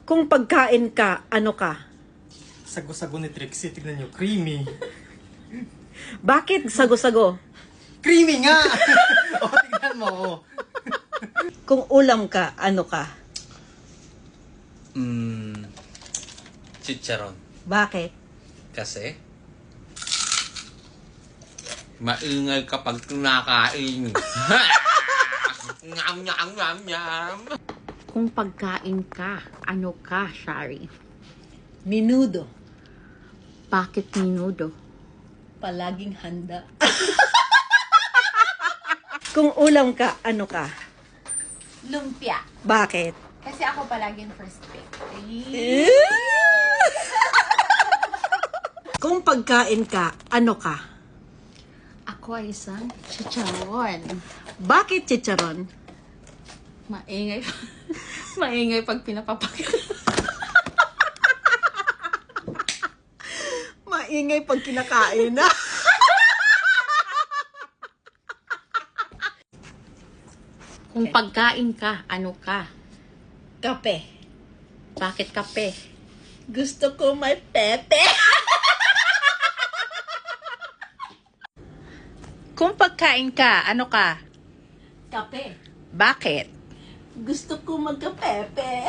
Kung pagkain ka, ano ka? Sago-sago ni Trixie, tignan nyo, creamy. Bakit sago-sago? Creamy nga! O, tignan mo. Kung ulam ka, ano ka? Chicharon. Bakit? Kasi maingay kapag kinakain. Nyam, nyam, nyam, nyam. Kung pagkain ka, ano ka, Shari? Minudo. Bakit minudo? Palaging handa. Kung ulam ka, ano ka? Lumpia. Bakit? Kasi ako palaging first pick. Kung pagkain ka, ano ka? Ako ay isang chicharon. Bakit chicharon? Maingay. Maingay pag pinapapakita. Maingay pag kinakain na. Kung pagkain ka, ano ka? Kape. Bakit kape? Gusto ko may pepe. Kung pagkain ka, ano ka? Kape. Bakit? Gusto ko magka-pepe.